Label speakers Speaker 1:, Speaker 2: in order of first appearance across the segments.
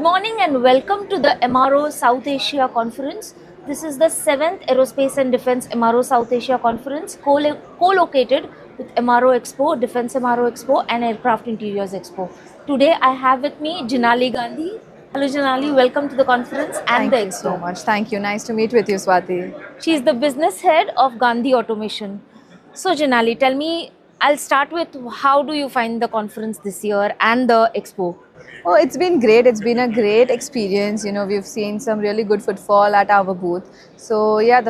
Speaker 1: morning and welcome to the MRO South Asia Conference. This is the 7th Aerospace and Defense MRO South Asia Conference co-located with MRO Expo, Defense MRO Expo and Aircraft Interiors Expo. Today I have with me Janali Gandhi. Hello Janali, welcome to the conference and
Speaker 2: Thank
Speaker 1: the
Speaker 2: you
Speaker 1: expo.
Speaker 2: so much. Thank you. Nice to meet with you, Swati.
Speaker 1: She is the business head of Gandhi Automation. So Janali, tell me, I'll start with how do you find the conference this year and the expo?
Speaker 2: Oh, it's been great. It's been a great experience. We've seen some really good footfall at our booth. So yeah,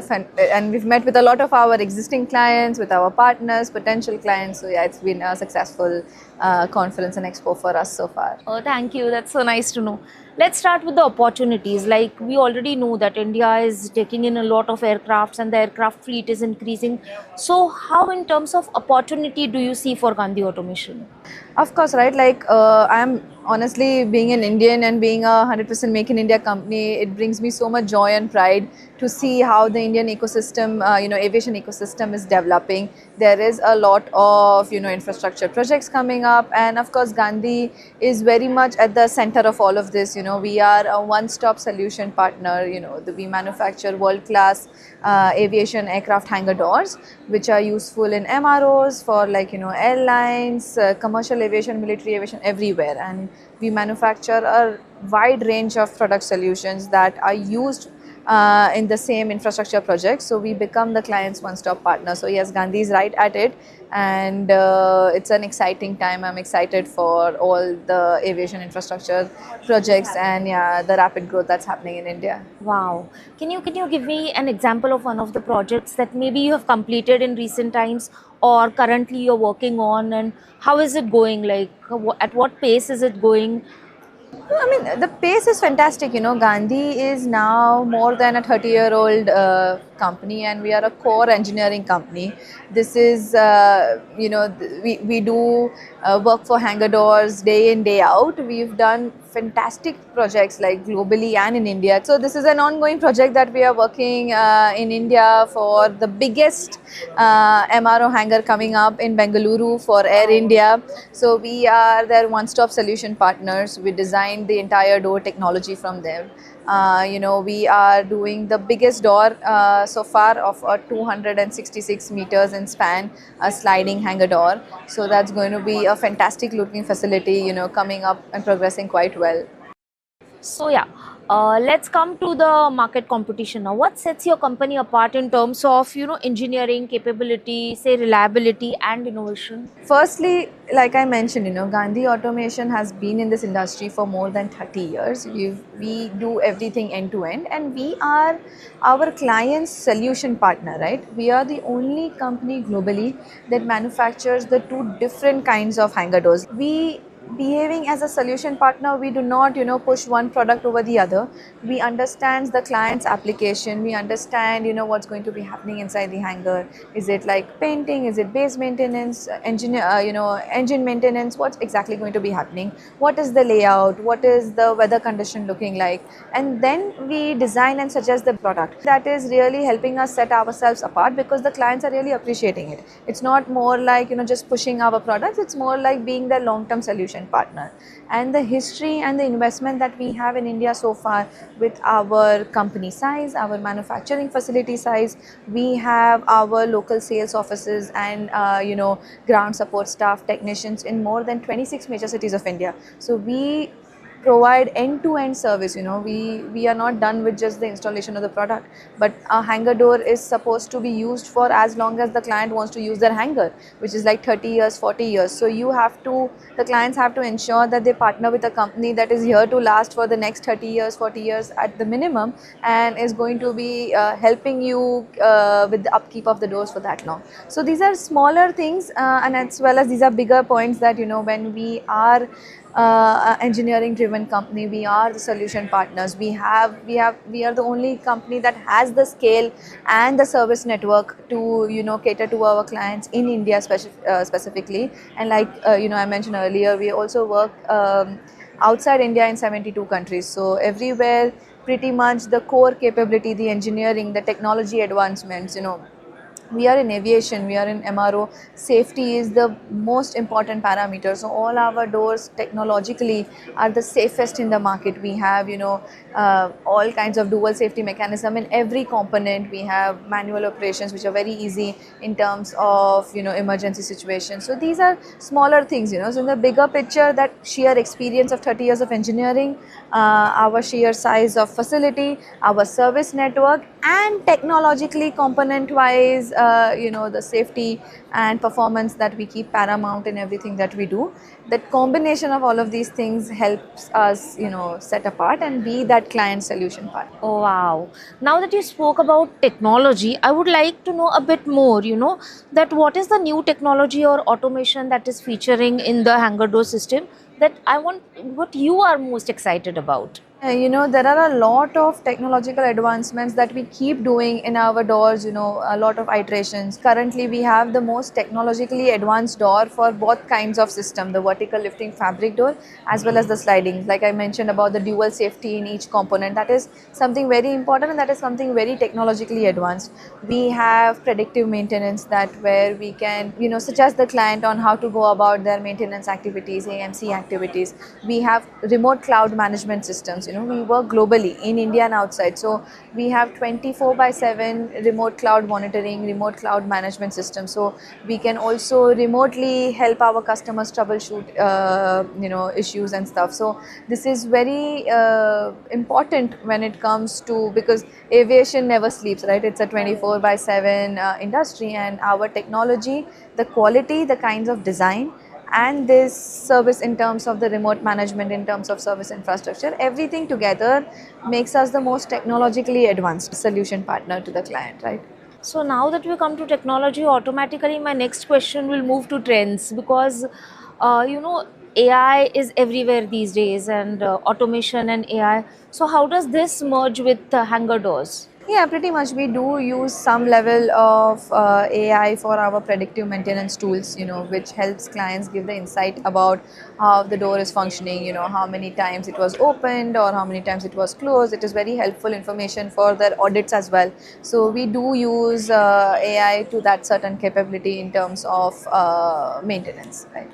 Speaker 2: and we've met with a lot of our existing clients, with our partners, potential clients. So yeah, it's been a successful conference and expo for us so far.
Speaker 1: Oh, thank you. That's so nice to know. Let's start with the opportunities. Like we already know that India is taking in a lot of aircrafts and the aircraft fleet is increasing. So how in terms of opportunity do you see for Gandhi Automation?
Speaker 2: Of course, right? Like I'm honestly being an Indian and being a 100% Make in India company, it brings me so much joy and pride to see how the Indian ecosystem, aviation ecosystem is developing. There is a lot of infrastructure projects coming up, and of course, Gandhi is very much at the center of all of this. We are a one-stop solution partner. We manufacture world-class aviation aircraft hangar doors, which are useful in MROs for airlines, commercial aviation, military aviation, everywhere. And we manufacture a wide range of product solutions that are used in the same infrastructure projects. So we become the client's one-stop partner. So yes, Gandhi is right at it, and it's an exciting time. I'm excited for all the aviation infrastructure projects and yeah, the rapid growth that's happening in India.
Speaker 1: Wow. Can you give me an example of one of the projects that maybe you have completed in recent times or currently you're working on, and how is it going? Like at what pace is it going?
Speaker 2: I mean, the pace is fantastic. Gandhi is now more than a 30-year-old company, and we are a core engineering company. This is, we do work for hangar doors day in, day out. We've done fantastic projects like globally and in India. So this is an ongoing project that we are working in India for the biggest MRO hangar coming up in Bengaluru for Air India. So we are their one-stop solution partners. We designed the entire door technology from them. We are doing the biggest door so far of 266 meters in span, a sliding hangar door. So that's going to be a fantastic looking facility, coming up and progressing quite well.
Speaker 1: So yeah, let's come to the market competition now. What sets your company apart in terms of engineering capability, say reliability and innovation?
Speaker 2: Firstly, like I mentioned, Gandhi Automation has been in this industry for more than 30 years. We do everything end to end, and we are our client's solution partner, right? We are the only company globally that manufactures the two different kinds of hangar doors. We behaving as a solution partner, we do not push one product over the other. We understand the client's application. We understand what's going to be happening inside the hangar. Is it like painting? Is it base maintenance, engine maintenance? What's exactly going to be happening? What is the layout? What is the weather condition looking like? And then we design and suggest the product. That is really helping us set ourselves apart, because the clients are really appreciating it. It's not more like just pushing our products. It's more like being the long-term solution partner. And the history and the investment that we have in India so far, with our company size, our manufacturing facility size, we have our local sales offices and ground support staff, technicians in more than 26 major cities of India. So we provide end-to-end service. We are not done with just the installation of the product, but a hangar door is supposed to be used for as long as the client wants to use their hangar, which is like 30 years, 40 years. So the clients have to ensure that they partner with a company that is here to last for the next 30 years, 40 years at the minimum, and is going to be helping you with the upkeep of the doors for that long. So these are smaller things, and as well as these are bigger points that when we are engineering driven company, we are the solution partners. We are the only company that has the scale and the service network to cater to our clients in India specifically. And like I mentioned earlier, we also work outside India in 72 countries. So everywhere, pretty much the core capability, the engineering, the technology advancements, we are in aviation, we are in MRO. Safety is the most important parameter. So all our doors technologically are the safest in the market. We have, all kinds of dual safety mechanism in every component. We have manual operations which are very easy in terms of, emergency situations. So these are smaller things, so in the bigger picture, that sheer experience of 30 years of engineering, our sheer size of facility, our service network, and technologically component wise, the safety and performance that we keep paramount in everything that we do. That combination of all of these things helps us, set apart and be that client solution partner.
Speaker 1: Oh, wow. Now that you spoke about technology, I would like to know a bit more, that what is the new technology or automation that is featuring in the hangar door system, that I want, what you are most excited about.
Speaker 2: There are a lot of technological advancements that we keep doing in our doors, a lot of iterations. Currently, we have the most technologically advanced door for both kinds of system, the vertical lifting fabric door as well as the sliding. Like I mentioned about the dual safety in each component, that is something very important and that is something very technologically advanced. We have predictive maintenance, that where we can, suggest the client on how to go about their maintenance activities, AMC activities. We have remote cloud management systems. We work globally in India and outside. So we have 24/7 remote cloud monitoring, remote cloud management system. So we can also remotely help our customers troubleshoot, issues and stuff. So this is very important when it comes to, because aviation never sleeps, right? It's a 24/7 industry, and our technology, the quality, the kinds of design, and this service in terms of the remote management, in terms of service infrastructure, everything together makes us the most technologically advanced solution partner to the client, right?
Speaker 1: So now that we come to technology, automatically my next question will move to trends, because AI is everywhere these days, and automation and AI. So how does this merge with hangar doors?
Speaker 2: Yeah, pretty much. We do use some level of AI for our predictive maintenance tools, which helps clients give the insight about how the door is functioning, how many times it was opened or how many times it was closed. It is very helpful information for their audits as well. So we do use AI to that certain capability in terms of maintenance, right?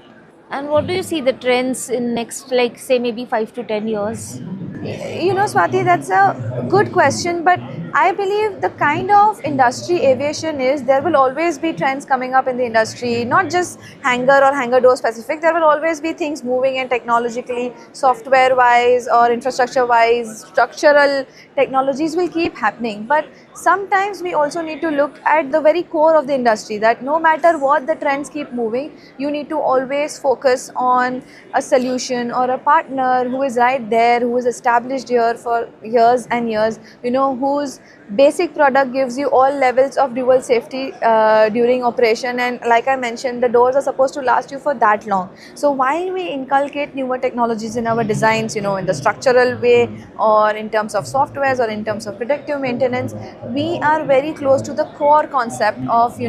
Speaker 1: And what do you see the trends in next, like say maybe 5 to 10 years?
Speaker 2: Swati, that's a good question, but I believe the kind of industry aviation is, there will always be trends coming up in the industry, not just hangar or hangar door specific. There will always be things moving, and technologically, software wise or infrastructure wise, structural technologies will keep happening. But sometimes we also need to look at the very core of the industry, that no matter what the trends keep moving, you need to always focus on a solution or a partner who is right there, who is established here for years and years, whose basic product gives you all levels of dual safety during operation. And like I mentioned, the doors are supposed to last you for that long. So while we inculcate newer technologies in our designs, in the structural way or in terms of softwares or in terms of predictive maintenance, we are very close to the core concept of,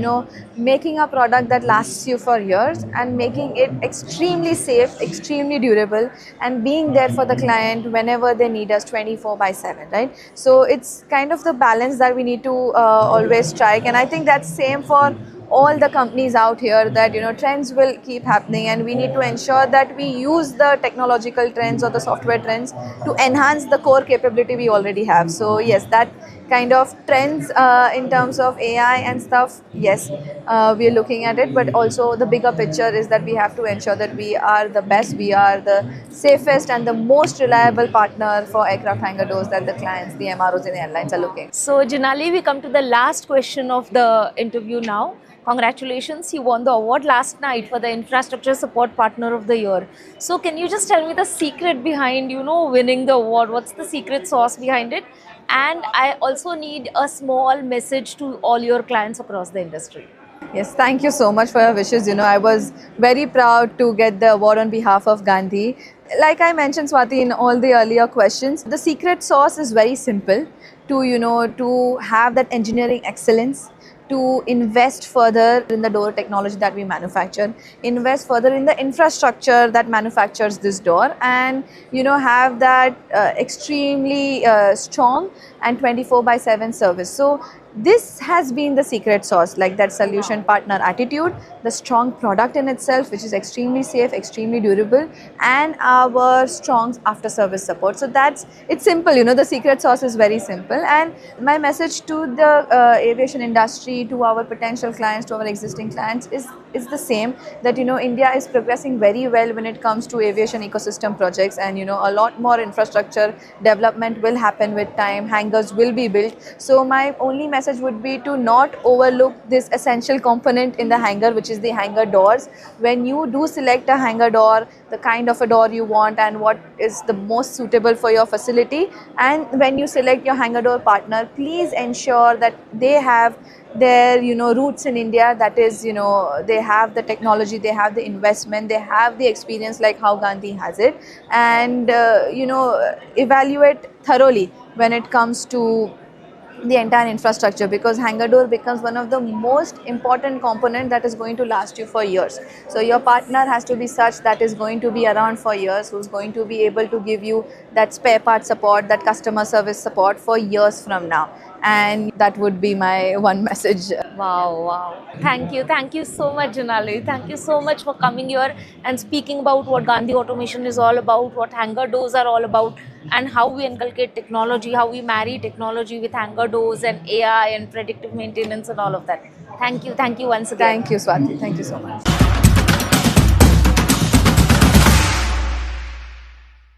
Speaker 2: making a product that lasts you for years and making it extremely safe, extremely durable, and being there for the client whenever they need us 24/7, right? So it's kind of the balance that we need to always strike, and I think that's same for all the companies out here, that trends will keep happening, and we need to ensure that we use the technological trends or the software trends to enhance the core capability we already have. So yes, that kind of trends in terms of AI and stuff, yes, we are looking at it, but also the bigger picture is that we have to ensure that we are the best, we are the safest and the most reliable partner for aircraft hangar doors that the clients, the MROs and airlines are looking.
Speaker 1: So Janali, we come to the last question of the interview now. Congratulations, you won the award last night for the Infrastructure Support Partner of the Year. So can you just tell me the secret behind, winning the award? What's the secret sauce behind it? And I also need a small message to all your clients across the industry.
Speaker 2: Yes, thank you so much for your wishes. I was very proud to get the award on behalf of Gandhi. Like I mentioned, Swati, in all the earlier questions, the secret sauce is very simple: to have that engineering excellence, to invest further in the door technology that we manufacture, invest further in the infrastructure that manufactures this door, and have that extremely strong and 24/7 service. So this has been the secret sauce, like that solution partner attitude, the strong product in itself, which is extremely safe, extremely durable, and our strong after service support. So that's, it's simple, you know, the secret sauce is very simple. And my message to the aviation industry, to our potential clients, to our existing clients is the same, that, you know, India is progressing very well when it comes to aviation ecosystem projects, and, you know, a lot more infrastructure development will happen with time, hangars will be built. So my only message would be to not overlook this essential component in the hangar, which is the hangar doors. When you do select a hangar door, the kind of a door you want and what is the most suitable for your facility, and when you select your hangar door partner, please ensure that they have their, you know, roots in India, that is, you know, they have the technology, they have the investment, they have the experience like how Gandhi has it, and you know, evaluate thoroughly when it comes to the entire infrastructure, because hangar door becomes one of the most important component that is going to last you for years. So your partner has to be such that is going to be around for years, who's going to be able to give you that spare part support, that customer service support for years from now. And that would be my one message.
Speaker 1: Wow, wow. Thank you so much, Janali. Thank you so much for coming here and speaking about what Gandhi Automation is all about, what hangar doors are all about, and how we inculcate technology, how we marry technology with hangar doors and AI and predictive maintenance and all of that. Thank you once again.
Speaker 2: Thank you, Swati. Thank you so much.